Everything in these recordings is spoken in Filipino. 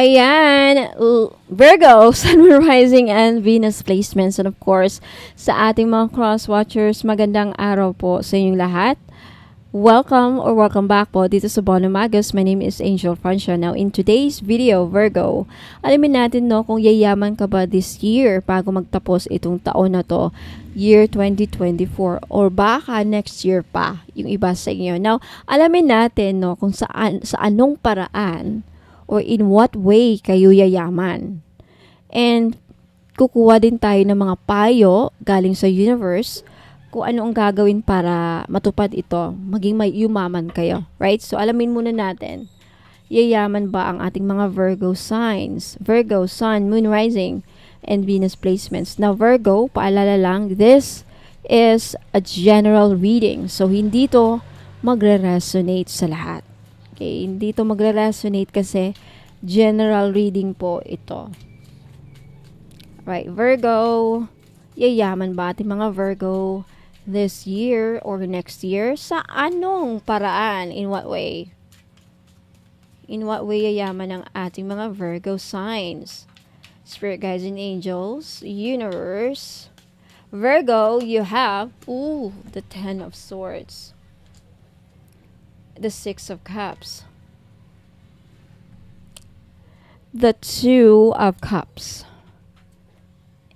Ayan, Virgo, Sun, Moon, Rising, and Venus placements. And of course, sa ating mga cross-watchers, magandang araw po sa inyong lahat. Welcome or welcome back po dito sa Bono Magus. My name is Angel Francia. Now, in today's video, Virgo, alamin natin no kung yayaman ka ba this year bago magtapos itong taon na to, year 2024, or baka next year pa yung iba sa inyo. Now, alamin natin no kung sa anong paraan or in what way kayo yayaman. And kukuha din tayo ng mga payo galing sa universe kung ano ang gagawin para matupad ito, maging may yumaman kayo, right? So, alamin muna natin, yayaman ba ang ating mga Virgo signs? Virgo, Sun, Moon, Rising, and Venus placements. Now, Virgo, paalala lang, this is a general reading. So, hindi to magre-resonate sa lahat. Okay? Hindi to magre-resonate kasi general reading po ito. Right, Virgo, yayaman ba ating mga Virgo this year or next year? Sa anong paraan? In what way? In what way yayaman ang ating mga Virgo signs? Spirit guides and angels, universe. Virgo, you have, the Ten of Swords. The Six of Cups. The Two of Cups.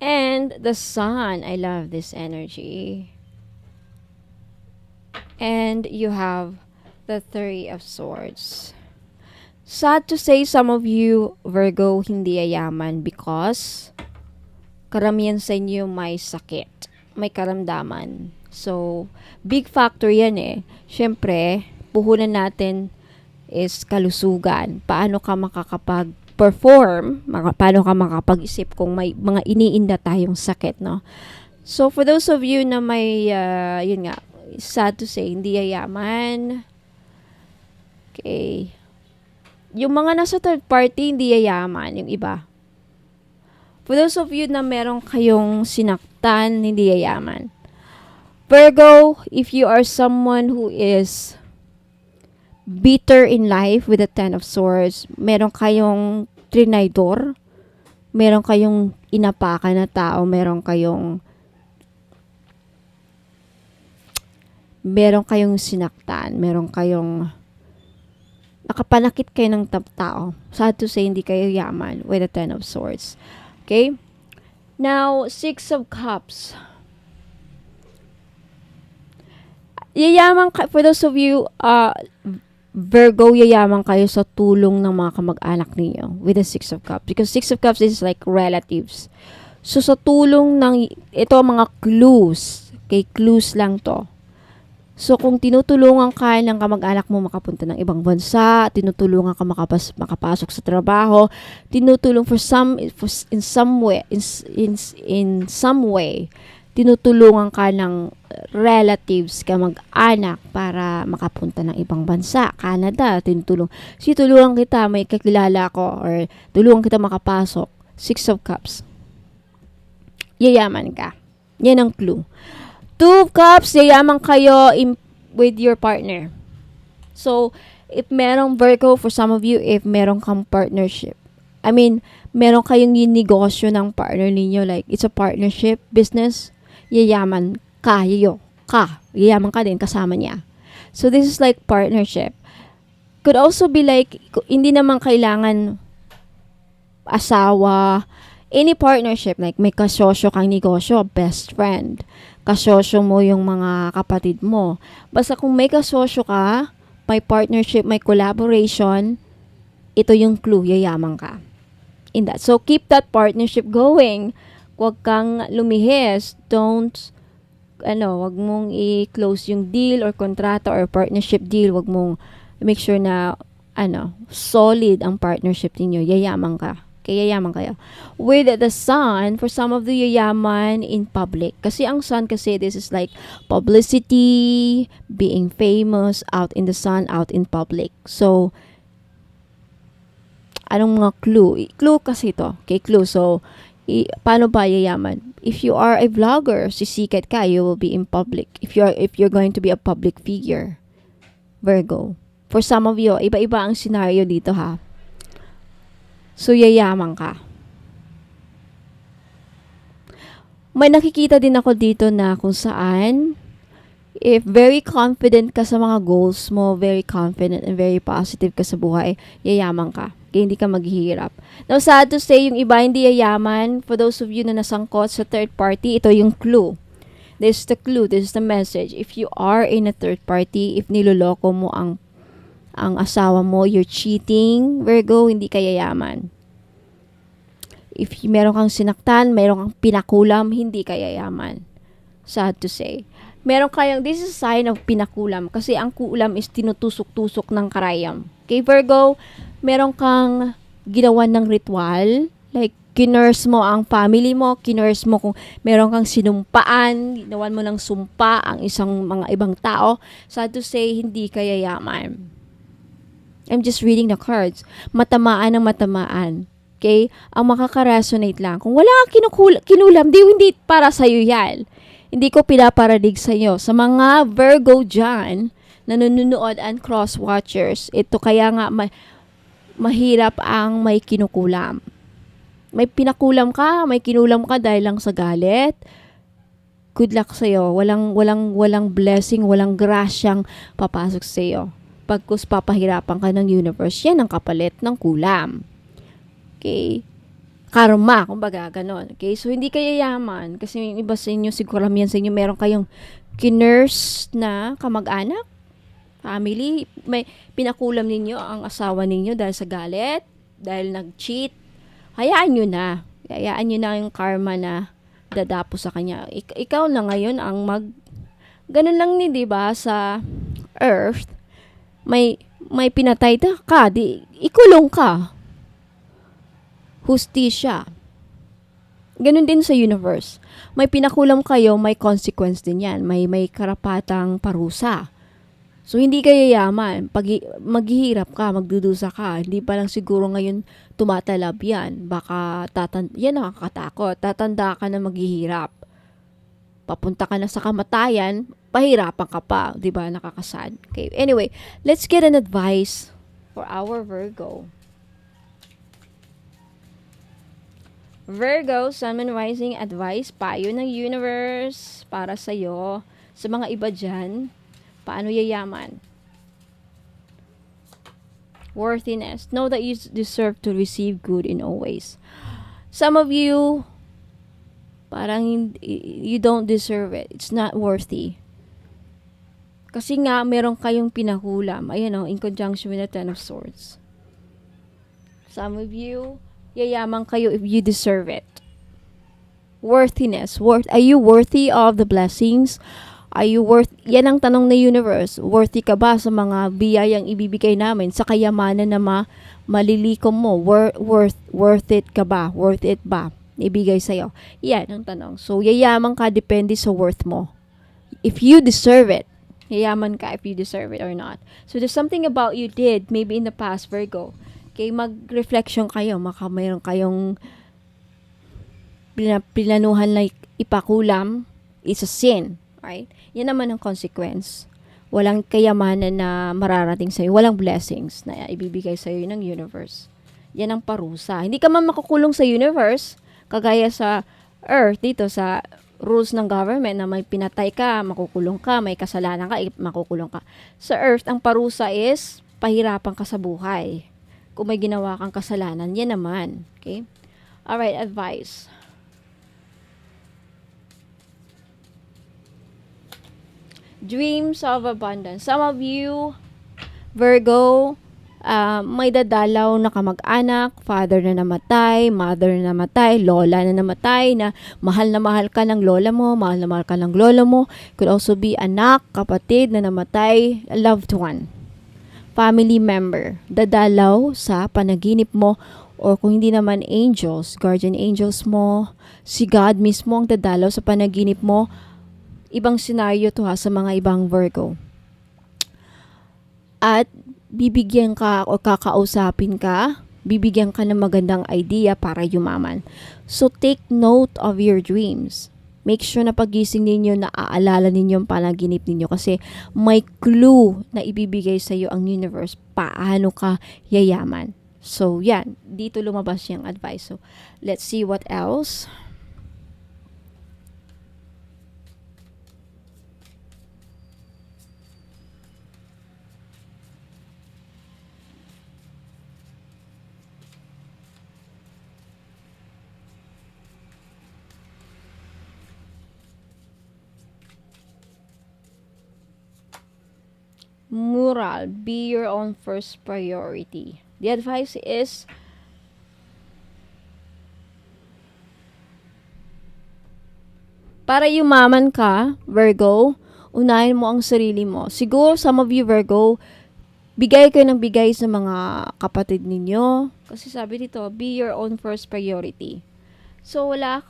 And the Sun. I love this energy. And you have the Three of Swords. Sad to say, some of you, Virgo, hindi yayaman because karamihan sa inyo may sakit, may karamdaman. So, big factor yan eh. Siyempre, puhunan natin is kalusugan. Paano ka makakapag-perform, paano ka makapag-isip kung may mga iniinda tayong sakit, no? So, for those of you na may, yun nga, sad to say, hindi yayaman. Okay. Yung mga nasa third party, hindi yayaman. Yung iba. For those of you na meron kayong sinaktan, hindi yayaman. Virgo, if you are someone who is bitter in life with the Ten of Swords, meron kayong trinaydor, meron kayong inapakan na tao, meron kayong sinaktan, meron kayong nakapanakit kayo ng tao. Sad to say, hindi kayo yaman with the Ten of Swords. Okay? Now, Six of Cups. Yayaman ka, for those of you, Virgo, yayaman kayo sa tulong ng mga kamag-anak ninyo with the Six of Cups. Because Six of Cups is like relatives. So, sa tulong ng, ito mga clues. Okay, clues lang to. So, kung tinutulungan ka ng kamag-anak mo makapunta ng ibang bansa, tinutulungan ka makapasok sa trabaho, tinutulong in some way, tinutulungan ka ng relatives, kamag-anak para makapunta ng ibang bansa, Canada, tulungan kita, may kakilala ko, or tulungan kita makapasok. Six of Cups. Yayaman ka. Yan ang clue. Two of Cups, yayaman kayo with your partner. So, if merong Virgo, for some of you, if merong kang partnership, I mean, meron kayong negosyo ng partner ninyo, like, it's a partnership business, yayaman yayaman ka din kasama niya. So, this is like partnership. Could also be like, hindi naman kailangan asawa, any partnership, like may kasosyo kang negosyo, best friend, kasosyo mo yung mga kapatid mo. Basta kung may kasosyo ka, may partnership, may collaboration, ito yung clue, yayaman ka. In that. So, keep that partnership going. Huwag kang lumihis. Wag mong i-close yung deal or kontrata or partnership deal. Huwag mong make sure na, solid ang partnership ninyo. Yayaman ka. Kaya yayaman kayo. With the Sun, for some of the yayaman in public. Kasi ang Sun kasi, this is like publicity, being famous, out in the sun, out in public. So, anong mga clue? Clue kasi ito. Okay, clue. So, paano ba yayaman? If you are a vlogger, sisikat ka, you will be in public. If you're going to be a public figure, Virgo. For some of you, iba-iba ang scenario dito ha. So, yayaman ka. May nakikita din ako dito na kung saan, if very confident ka sa mga goals mo, very confident and very positive ka sa buhay, yayaman ka. Kaya hindi ka maghihirap. Now, sad to say, yung iba hindi yayaman. For those of you na nasangkot sa third party, ito yung clue. This is the clue. This is the message. If you are in a third party, if niloloko mo ang asawa mo, you're cheating, Virgo, hindi ka yayaman. If meron kang sinaktan, meron kang pinakulam, hindi ka yayaman. Sad to say. Meron kayong, this is a sign of pinakulam. Kasi ang kulam is tinutusok-tusok ng karayam. Okay, Virgo, meron kang ginawa ng ritual. Like, kinurse mo ang family mo, kinurse mo kung meron kang sinumpaan, ginawan mo ng sumpa ang isang mga ibang tao. Sad to say, hindi ka yayaman. I'm just reading the cards. Matamaan ng matamaan. Okay? Ang makaka-resonate lang. Kung wala kang kinulam, hindi para sa'yo yan. Hindi ko pinaparadig sa'yo. Sa mga Virgo dyan, nanonood and cross-watchers, ito kaya nga mahirap ang may kinukulam. May pinakulam ka, may kinulam ka dahil lang sa galit. Good luck sa'yo. Walang blessing, walang grasyang papasok sa'yo. Pagkus papahirapan ka ng universe, yan ang kapalit ng kulam. Okay? Karma, kumbaga, ganon. Okay? So, hindi kayo yaman. Kasi yung iba sa inyo, siguro yan sa inyo, meron kayong kinurse na kamag-anak, family. May pinakulam ninyo ang asawa ninyo dahil sa galit, dahil nag-cheat. Hayaan nyo na. Hayaan nyo na yung karma na dadapo sa kanya. Ikaw na ngayon ang ganon lang ni, diba, sa earth, may pinatay ka, ikulong ka. Hustisya. Ganun din sa universe. May pinakulam kayo, may consequence din yan. May karapatang parusa. So, hindi kayo yaman. Pag maghihirap ka, magdudusa ka, hindi pa lang siguro ngayon tumatalab yan. Baka yan nakakatakot. Tatanda ka na maghihirap. Papunta ka na sa kamatayan, pahirapan ka pa. Diba? Nakakasad. Okay. Anyway, let's get an advice for our Virgo. Virgo, Sun, Moon, Rising, advice, payo ng universe para sa'yo. Sa mga iba dyan, paano yayaman? Worthiness. Know that you deserve to receive good in all ways. Some of you, parang you don't deserve it. It's not worthy. Kasi nga, meron kayong pinakulam. Ayan o, in conjunction with the Ten of Swords. Some of you, yayaman kayo if you deserve it. Worthiness. Are you worthy of the blessings? Are you yan ang tanong ng universe. Worthy ka ba sa mga biyayang ibibigay namin? Sa kayamanan na malilikom mo? Worth it ka ba? Worth it ba? Ibigay sa'yo. Yan ang tanong. So, yayaman ka depende sa worth mo. If you deserve it, yayaman ka if you deserve it or not. So, there's something about you did maybe in the past, Virgo. Okay, mag-reflection kayo. Maka mayroon kayong pinanuhan like ipakulam, it's a sin. Right? Yan naman ang consequence. Walang kayamanan na mararating sa'yo. Walang blessings na ibibigay sa'yo ng universe. Yan ang parusa. Hindi ka man makukulong sa universe, kagaya sa earth, dito sa rules ng government na may pinatay ka, makukulong ka, may kasalanan ka, makukulong ka. Sa earth, ang parusa is pahirapan ka sa buhay. Kung may ginawa kang kasalanan, yan naman. Okay? Alright, advice. Dreams of abundance. Some of you, Virgo, may dadalaw na kamag-anak, father na namatay, mother na namatay, lola na namatay, na mahal ka ng lola mo, mahal na mahal ka ng lola mo. Could also be anak, kapatid na namatay, a loved one. Family member, dadalaw sa panaginip mo, or kung hindi naman angels, guardian angels mo, si God mismo ang dadalaw sa panaginip mo. Ibang scenario to ha sa mga ibang Virgo. At bibigyan ka o kakausapin ka, bibigyan ka ng magandang idea para yumaman. So take note of your dreams. Make sure na pagising ninyo, naaalala ninyo ang panaginip ninyo kasi may clue na ibibigay sa iyo ang universe paano ka yayaman. So, yan. Dito lumabas yung advice. So, let's see what else. Moral, be your own first priority. The advice is, para yumaman ka, Virgo, unahin mo ang sarili mo. Siguro, some of you, Virgo, bigay kayo ng bigay sa mga kapatid ninyo. Kasi sabi dito, be your own first priority. So, wala.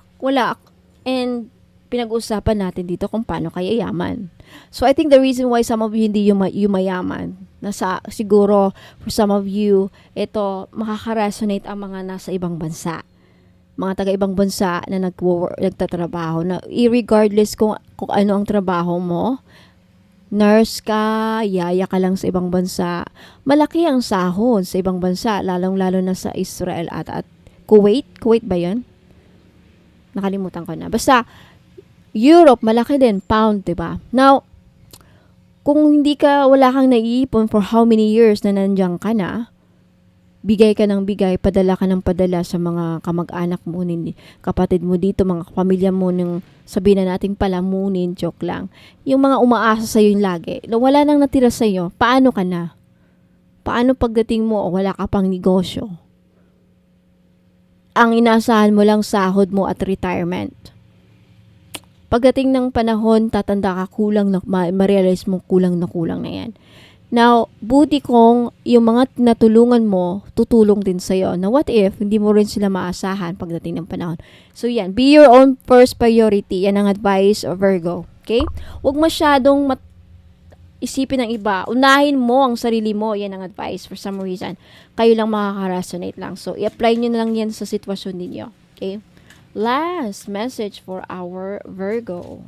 And, pinag-usapan natin dito kung paano kayo yaman. So, I think the reason why some of you hindi yumayaman, siguro, for some of you, ito, makaka-resonate ang mga nasa ibang bansa. Mga taga-ibang bansa na nagtatrabaho, na regardless kung ano ang trabaho mo, nurse ka, yaya ka lang sa ibang bansa, malaki ang sahod sa ibang bansa, lalong-lalo na sa Israel at Kuwait. Kuwait ba yun? Nakalimutan ko na. Basta, Europe, malaki din, pound, diba? Now, kung wala kang naiipon for how many years na nandiyan ka na, bigay ka ng bigay, padala ka ng padala sa mga kamag-anak mo, kapatid mo dito, mga pamilya mo, ng sabihin na nating palamunin, joke lang. Yung mga umaasa sa'yo yung lagi, wala nang natira sa'yo, paano ka na? Paano pagdating mo, wala ka pang negosyo? Ang inaasahan mo lang sahod mo at retirement. Pagdating ng panahon, tatanda ka, kulang na, ma-realize mo kulang na yan. Now, buti kong yung mga natulungan mo, tutulong din sa'yo. Now, what if hindi mo rin sila maasahan pagdating ng panahon? So, yan. Be your own first priority. Yan ang advice of Virgo. Okay? Huwag masyadong isipin ng iba. Unahin mo ang sarili mo. Yan ang advice for some reason. Kayo lang makaka-resonate lang. So, i-apply nyo na lang yan sa sitwasyon ninyo. Okay? Last message for our Virgo.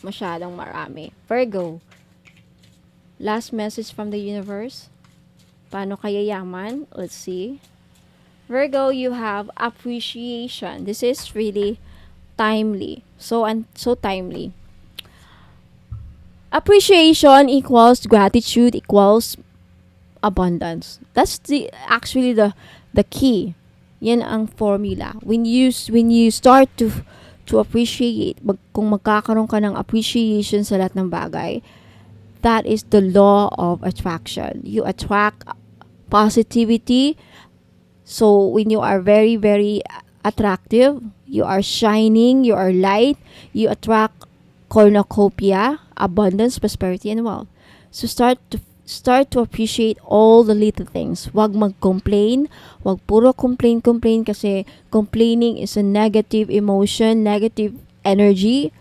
Masyadong marami. Virgo, last message from the universe. Paano kaya yaman? Let's see. Virgo, you have appreciation. This is really timely. So timely. Appreciation equals gratitude equals abundance. That's actually the key. Yan ang formula. When you start to appreciate, kung magkakaroon ka ng appreciation sa lahat ng bagay, that is the law of attraction. You attract positivity. So, when you are very, very attractive, you are shining, you are light, you attract cornucopia, abundance, prosperity, and wealth. So, start to appreciate all the little things. Huwag mag-complain. Huwag puro complain kasi complaining is a negative emotion, negative energy.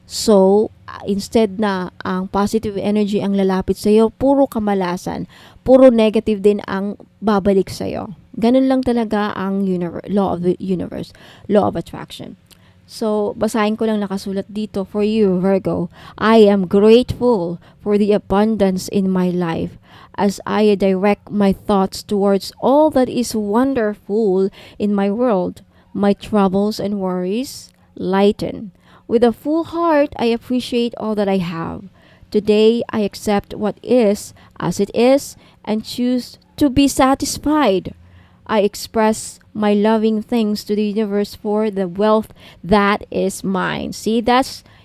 So, instead na ang positive energy ang lalapit sa'yo, puro kamalasan, puro negative din ang babalik sa'yo. Ganun lang talaga ang law of the universe, law of attraction. So, basahin ko lang nakasulat dito for you, Virgo. I am grateful for the abundance in my life as I direct my thoughts towards all that is wonderful in my world. My troubles and worries lighten. With a full heart, I appreciate all that I have. Today, I accept what is as it is and choose to be satisfied. I express my loving thanks to the universe for the wealth that is mine. See,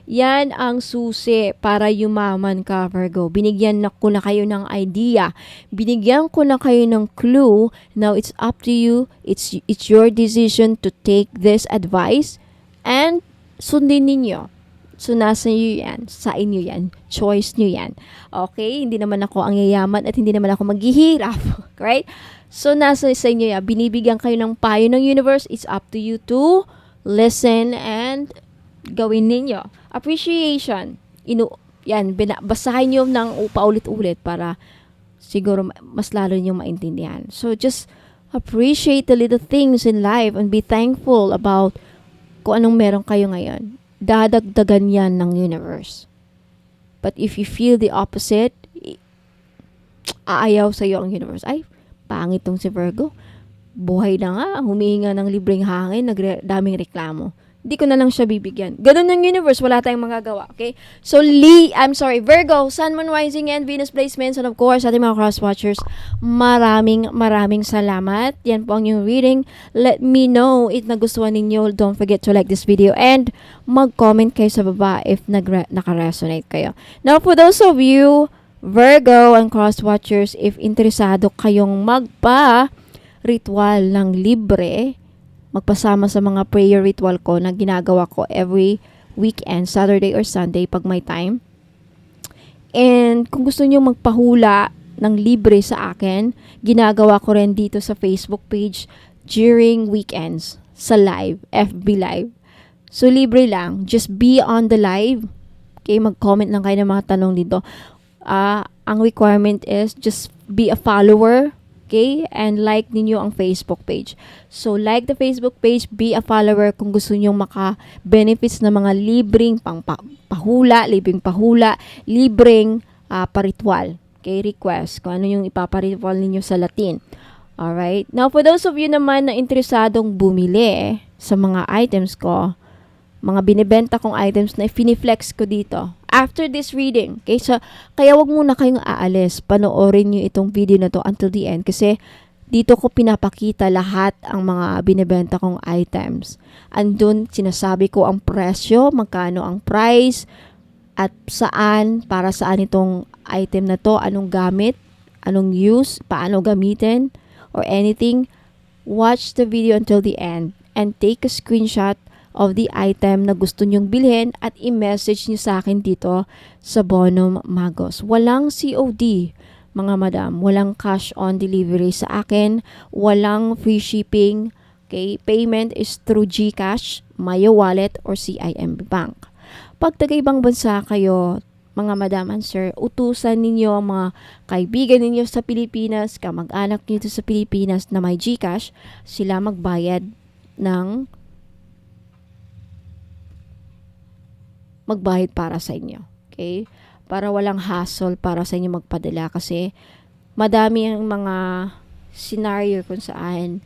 yan ang susi para yumaman ka, Virgo. Binigyan ko na kayo ng idea. Binigyan ko na kayo ng clue. Now, it's up to you. It's your decision to take this advice and sundin ninyo. So, nasa inyo yan. Sa inyo yan. Choice nyo yan. Okay? Hindi naman ako ang yayaman at hindi naman ako maghihirap. Right? So, nasa sa inyo yan. Binibigyan kayo ng payo ng universe. It's up to you to listen and gawin ninyo. Appreciation. Basahin nyo ng paulit-ulit para siguro mas lalo nyo maintindihan. So, just appreciate the little things in life and be thankful about kung anong meron kayo ngayon. Dadagdagan yan ng universe. But if you feel the opposite, aayaw sa'yo ang universe. Ay, pangit tong si Virgo. Buhay na nga, humihinga ng libreng hangin, daming reklamo. Di ko na lang siya bibigyan. Ganun ng universe, wala tayong magagawa, okay? So, Virgo, Sun, Moon, Rising, and Venus placements, and of course, ating mga cross-watchers, maraming salamat. Yan po ang yung reading. Let me know if nagustuhan ninyo. Don't forget to like this video and mag-comment kayo sa baba if naka-resonate kayo. Now, for those of you, Virgo and cross-watchers, if interesado kayong magpa-ritual ng libre, magpasama sa mga prayer ritual ko na ginagawa ko every weekend, Saturday or Sunday pag may time. And kung gusto niyo magpahula ng libre sa akin, ginagawa ko rin dito sa Facebook page during weekends sa live, FB live. So libre lang, just be on the live. Okay, mag-comment lang kayo ng mga tanong dito. Ang requirement is just be a follower. Okay? And like ninyo ang Facebook page. So, like the Facebook page, be a follower kung gusto nyo maka-benefits ng mga libreng libreng paritwal. Okay? Request kung ano yung ipaparitwal ninyo sa Latin. Alright? Now, for those of you naman na interesadong bumili sa mga items ko, mga binibenta kong items na finiflex ko dito after this reading. Okay? So, kaya wag muna kayong aalis. Panoorin nyo itong video na to until the end kasi dito ko pinapakita lahat ang mga binibenta kong items. Andun, sinasabi ko ang presyo, magkano ang price, at para saan itong item na to, anong gamit, anong use, paano gamitin, or anything. Watch the video until the end and take a screenshot of the item na gusto nyong bilhin at i-message nyo sa akin dito sa Bonum Magos. Walang COD, mga madam. Walang cash on delivery sa akin. Walang free shipping. Okay? Payment is through GCash, Maya Wallet, or CIMB Bank. Pag taga-ibang bansa kayo, mga madam and sir, utusan ninyo ang mga kaibigan ninyo sa Pilipinas, kamag-anak nyo sa Pilipinas na may GCash, sila magbayad para sa inyo. Okay? Para walang hassle para sa inyo magpadala kasi madami ang mga scenario kung saan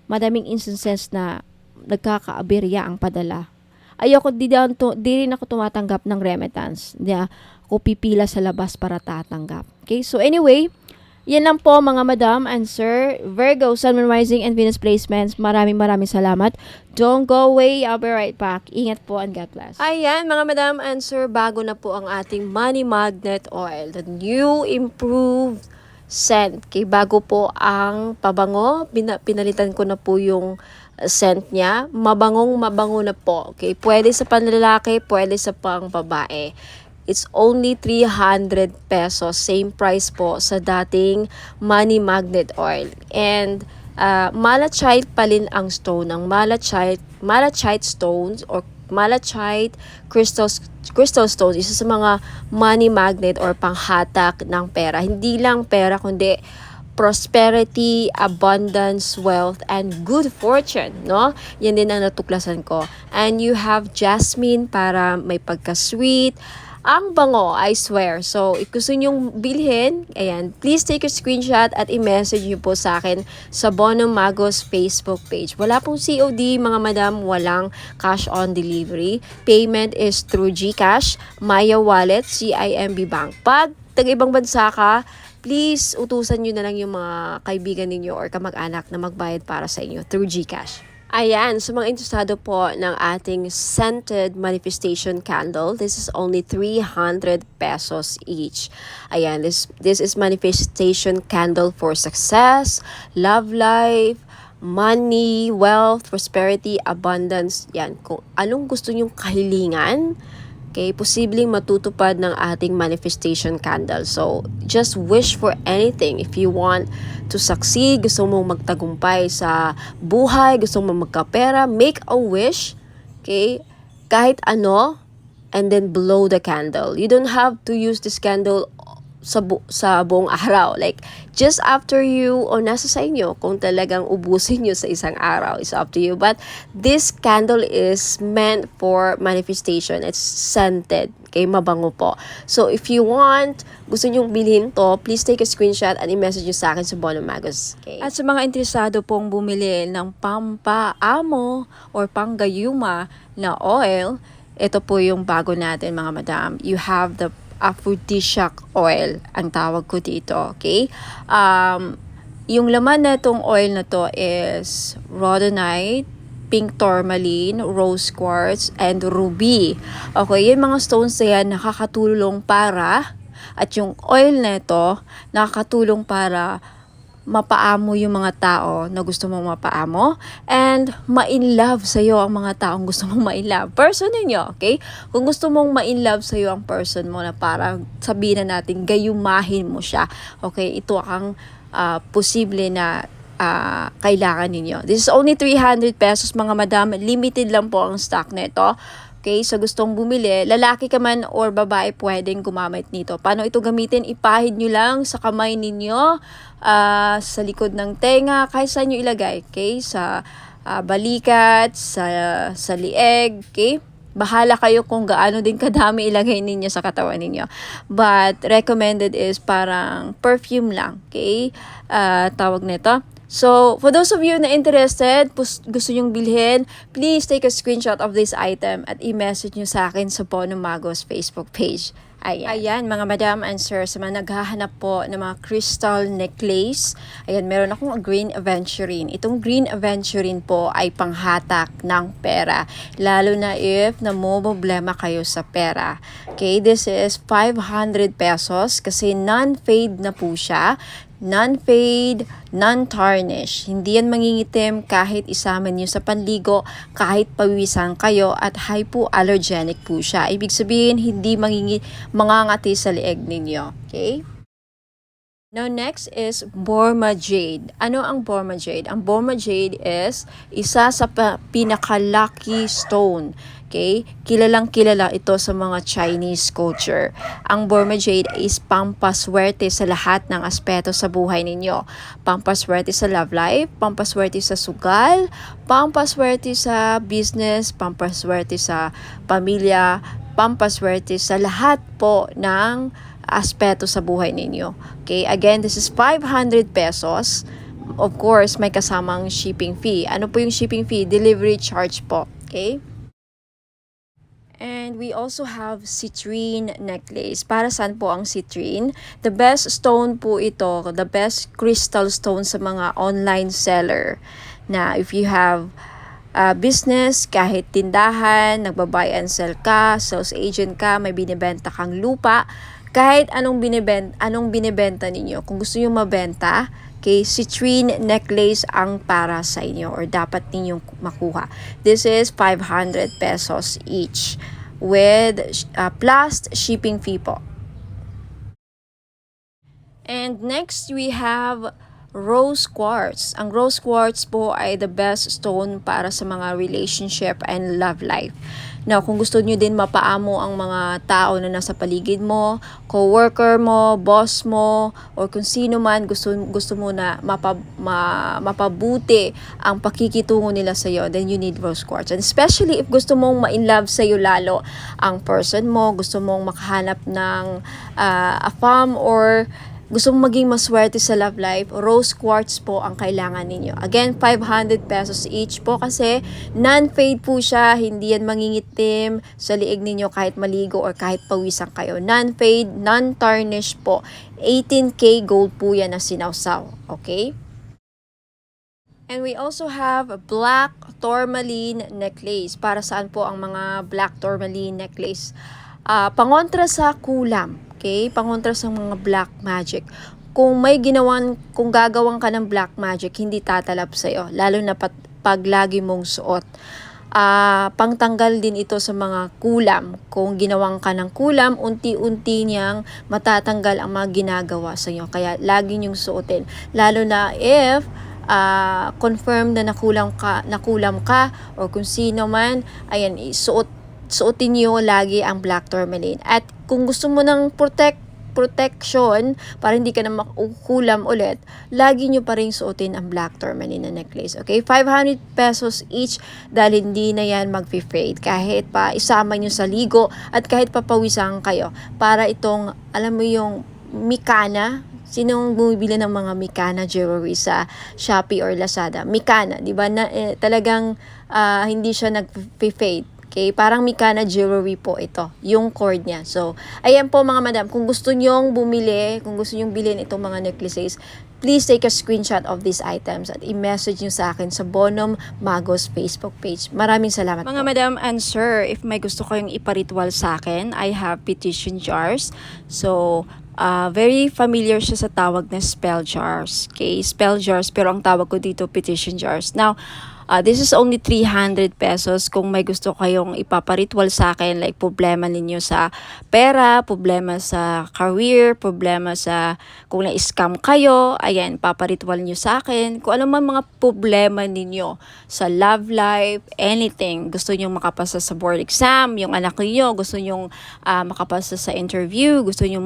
madaming instances na nagkakaaberya ang padala. Ayoko, di rin ako tumatanggap ng remittance. Di ako pipila sa labas para tatanggap. Okay? So anyway, yan lang po mga madam and sir. Virgo, Sun, Moon, Rising, and Venus placements. Maraming salamat. Don't go away. I'll be right back. Ingat po and God bless. Ayan mga madam and sir, bago na po ang ating money magnet oil. The new improved scent. Okay, bago po ang pabango. Pinalitan ko na po yung scent niya. Mabango na po. Okay, pwede sa panlalaki, pwede sa pang babae. It's only 300 pesos. Same price po sa dating money magnet oil. And malachite pa rin ang stone. Ang malachite stones or malachite crystal stones, isa sa mga money magnet or panghatak ng pera. Hindi lang pera, kundi prosperity, abundance, wealth, and good fortune, no? Yan din ang natuklasan ko. And you have jasmine para may pagka-sweet. Ang bango, I swear. So, gusto nyong bilhin, ayan, please take a screenshot at i-message nyo po sa akin sa Bonum Magos Facebook page. Wala pong COD, mga madam, walang cash on delivery. Payment is through GCash, Maya Wallet, CIMB Bank. Pag taga-ibang bansa ka, please utusan nyo na lang yung mga kaibigan ninyo or kamag-anak na magbayad para sa inyo through GCash. Ayan, sa mga interesado po ng ating scented manifestation candle, this is only 300 pesos each. Ayan, this is manifestation candle for success, love life, money, wealth, prosperity, abundance. Yan, kung anong gusto nyong kahilingan, okay, posibleng matutupad ng ating manifestation candle. So, just wish for anything. If you want to succeed, gusto mong magtagumpay sa buhay, gusto mong magkapera, make a wish, okay, kahit ano, and then blow the candle. You don't have to use this candle sa buong araw. Like, just after you, o nasa sa inyo, kung talagang ubusin nyo sa isang araw, it's up to you. But this candle is meant for manifestation. It's scented. Okay, mabango po. So, if you want, gusto nyong bilhin to, please take a screenshot and i-message nyo sa akin sa Bono Magos. Okay? At sa mga interesado pong bumili ng pampaamo or panggayuma na oil, ito po yung bago natin mga madam. You have the aphrodisiac oil, ang tawag ko dito. Okay? Yung laman na itong oil na to is rhodonite, pink tourmaline, rose quartz, and ruby. Okay, yung mga stones na yan nakakatulong para, at yung oil na ito nakakatulong para mapaamo yung mga tao na gusto mong mapaamo and ma-in-love sa'yo ang mga taong gusto mong ma-in-love. Person ninyo, okay? Kung gusto mong ma-in-love sa'yo ang person mo na parang sabihin na natin, gayumahin mo siya. Okay, ito ang posible na kailangan ninyo. This is only 300 pesos mga madam. Limited lang po ang stock nito. Okay, so gustong bumili, lalaki ka man or babae pwedeng gumamit nito. Paano ito gamitin? Ipahid nyo lang sa kamay ninyo, sa likod ng tenga, kahit saan nyo ilagay. Okay, sa balikat, sa lieg, okay? Bahala kayo kung gaano din kadami ilagay ninyo sa katawan ninyo. But recommended is parang perfume lang, okay? Tawag nito. So, for those of you na interested, gusto nyong bilhin, please take a screenshot of this item at i-message nyo sa akin sa Bono Magos Facebook page. Ayan, mga madam and sir, sa mga naghahanap po ng mga crystal necklace, ayan, meron akong green aventurine. Itong green aventurine po ay panghatak ng pera, lalo na if namomblema kayo sa pera. Okay, this is 500 pesos kasi non-fade na po siya. Non-fade, non-tarnish. Hindi yan mangingitim kahit isama niyo sa panligo, kahit pawisan kayo at hypoallergenic po siya. Ibig sabihin, hindi mangangati sa leeg ninyo. Okay? Now, next is Borma Jade. Ano ang Borma Jade? Ang Borma Jade is isa sa pinaka-lucky stone. Okay? Kilalang kilala ito sa mga Chinese culture. Ang Borma Jade is pampaswerte sa lahat ng aspeto sa buhay ninyo. Pampaswerte sa love life, pampaswerte sa sugal, pampaswerte sa business, pampaswerte sa pamilya, pampaswerte sa lahat po ng aspeto sa buhay ninyo. Okay? Again, this is 500 pesos. Of course, may kasamang shipping fee. Ano po yung shipping fee? Delivery charge po. Okay? And we also have citrine necklace. Para saan po ang citrine? The best stone po ito, the best crystal stone sa mga online seller. Na if you have business, kahit tindahan, nagba-buy and sell ka, sales agent ka, may binibenta kang lupa, kahit anong binibenta ninyo, kung gusto nyo mabenta, okay, citrine necklace ang para sa inyo or dapat ninyong makuha. This is 500 pesos each with plus shipping fee po. And next we have rose quartz. Ang rose quartz po ay the best stone para sa mga relationship and love life. Now, kung gusto nyo din mapaamo ang mga tao na nasa paligid mo, co-worker mo, boss mo, or kung sino man gusto mo na mapabuti ang pakikitungo nila sa iyo, then you need rose quartz. And especially if gusto mong ma-inlove sa iyo lalo ang person mo, gusto mong makahanap ng a fam or gusto mong maging maswerte sa love life, rose quartz po ang kailangan ninyo. Again, 500 pesos each po kasi non-fade po siya, hindi yan mangingitim sa liig ninyo kahit maligo or kahit pawisan kayo. Non-fade, non-tarnish po. 18K gold po yan na sinawsaw. Okay? And we also have a black tourmaline necklace. Para saan po ang mga black tourmaline necklace? Pangontra sa kulam. Okay? Pangontra sa mga black magic. Kung gagawang ka ng black magic, hindi tatalab sa'yo. Lalo na pag lagi mong suot. Pangtanggal din ito sa mga kulam. Kung ginawang ka ng kulam, unti-unti niyang matatanggal ang mga ginagawa sa iyo. Kaya lagi niyong suotin. Lalo na if confirm na nakulam ka or kung sino man, suotin niyo lagi ang black tourmaline. At kung gusto mo ng protection, para hindi ka na makukulam ulit, lagi nyo pa rin suotin ang black tourmaline na necklace. Okay? 500 pesos each dahil hindi na yan mag-fade. Kahit pa isama nyo sa ligo at kahit papawisan kayo. Para itong, alam mo yung Mikana, sinong bumibili ng mga Mikana jewelry sa Shopee or Lazada? Mikana, di ba? Talagang hindi siya nag-fade. Okay, parang Mikana jewelry po ito, yung cord niya. So, ayan po mga madam, kung gusto nyong bumili, kung gusto nyong bilhin itong mga necklaces, please take a screenshot of these items at i-message nyo sa akin sa Bonum Magos Facebook page. Maraming salamat Mga po. madam and sir, if may gusto kayong iparitwal sa akin, I have petition jars. So, very familiar siya sa tawag na spell jars. Okay, spell jars, pero ang tawag ko dito petition jars. Now, this is only 300 pesos kung may gusto kayong ipaparitwal sa akin, like problema ninyo sa pera, problema sa career, problema sa kung na-scam kayo, ayan, paparitwal nyo sa akin. Kung ano man mga problema ninyo sa love life, anything, gusto nyo makapasa sa board exam, yung anak niyo gusto nyo makapasa sa interview, gusto nyo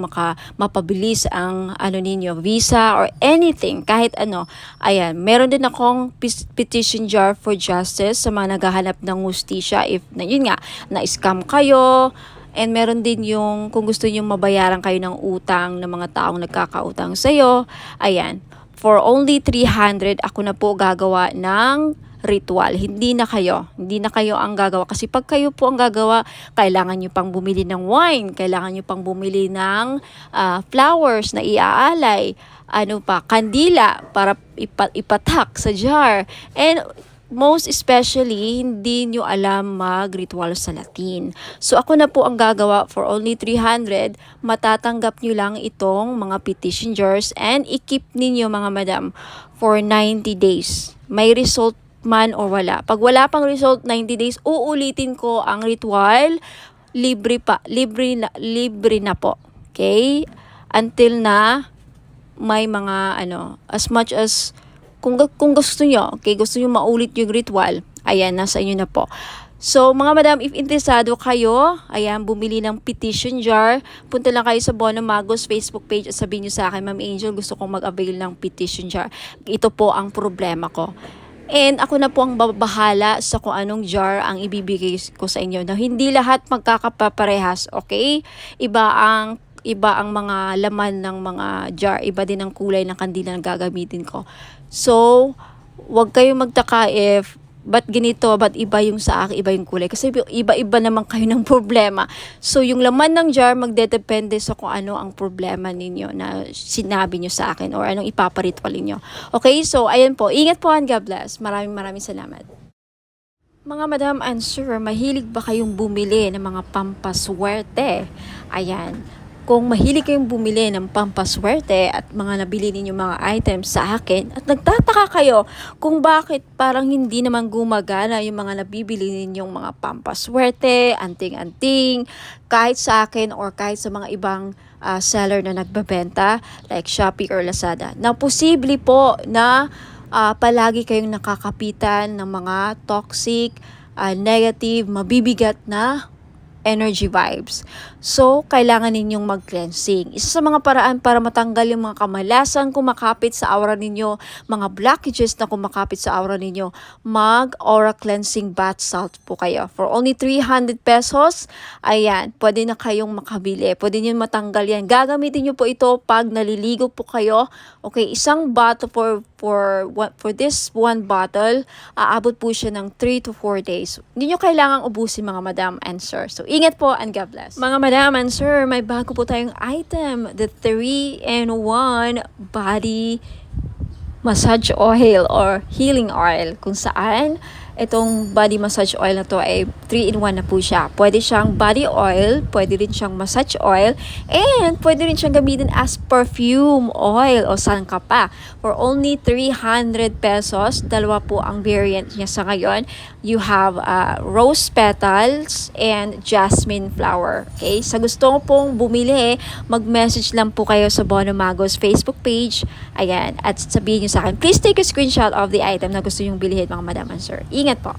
mapabilis ang ninyo, visa or anything, kahit ano, ayan, meron din akong petition jar for justice sa mga naghahanap ng hustisya if yun nga na-scam kayo, and meron din yung kung gusto niyo mabayaran kayo ng utang ng mga taong nagkakautang sa iyo. Ayan, for only 300 ako na po gagawa ng ritual. Hindi na kayo ang gagawa, kasi pag kayo po ang gagawa, kailangan nyo pang bumili ng wine, kailangan nyo pang bumili ng flowers na iaalay, kandila para ipatak sa jar, and most especially, hindi nyo alam mag-ritual sa Latin. So, ako na po ang gagawa for only 300. Matatanggap nyo lang itong mga petition jars and i-keep ninyo mga madam for 90 days. May result man or wala. Pag wala pang result, 90 days, uulitin ko ang ritual. Libre na po. Okay? Until na may mga as much as kung gusto nyo, okay, gusto nyo maulit yung ritual, ayan, nasa inyo na po. So, mga madam, if interesado kayo, ayan, bumili ng petition jar, punta lang kayo sa Bonum Magos Facebook page at sabihin nyo sa akin, Ma'am Angel, gusto kong mag-avail ng petition jar. Ito po ang problema ko. And ako na po ang babahala sa kung anong jar ang ibibigay ko sa inyo. Now, hindi lahat magkakaparehas, okay? Iba ang mga laman ng mga jar, iba din ang kulay ng kandila na gagamitin ko. So, wag kayong magtaka if ba't ganito, ba't iba yung sa akin, iba yung kulay. Kasi iba-iba naman kayo ng problema. So, yung laman ng jar magdedepende sa kung ano ang problema ninyo na sinabi nyo sa akin or anong ipaparitwal ninyo. Okay, so ayan po. Ingat po and God bless. Maraming salamat. Mga madam and sir, mahilig ba kayong bumili ng mga pampaswerte? Ayan. Kung mahilig kayong bumili ng pampaswerte at mga nabili ninyo mga items sa akin at nagtataka kayo kung bakit parang hindi naman gumagana yung mga nabibili ninyong mga pampaswerte, anting-anting, kahit sa akin or kahit sa mga ibang seller na nagbebenta like Shopee or Lazada. Now, posible po na palagi kayong nakakapitan ng mga toxic, negative, mabibigat na energy vibes. So, kailangan ninyong mag-cleansing. Isa sa mga paraan para matanggal yung mga kamalasan kumakapit sa aura ninyo, mga blockages na kumakapit sa aura ninyo, mag-aura cleansing bath salt po kayo. For only 300 pesos, ayan, pwede na kayong makabili. Pwede nyo matanggal yan. Gagamitin nyo po ito pag naliligo po kayo. Okay, isang bottle for this one bottle, aabot po siya ng 3 to 4 days. Hindi nyo kailangang ubusin mga madam and sir. So, ingat po and God bless. Mga madam and sir, may bago po tayong item, the 3-in-1 body massage oil or healing oil, kung saan itong body massage oil na to ay 3-in-1 na po siya. Pwede siyang body oil, pwede rin siyang massage oil, and pwede rin siyang gamitin as perfume oil o saan ka pa. For only 300 pesos, dalawa po ang variant niya sa ngayon. You have rose petals and jasmine flower. Okay? Sa gusto pong bumili, mag-message lang po kayo sa Bonum Magos Facebook page. Ayan. At sabihin nyo sa akin, please take a screenshot of the item na gusto nyong bilhin mga madam and sir. Ingat po.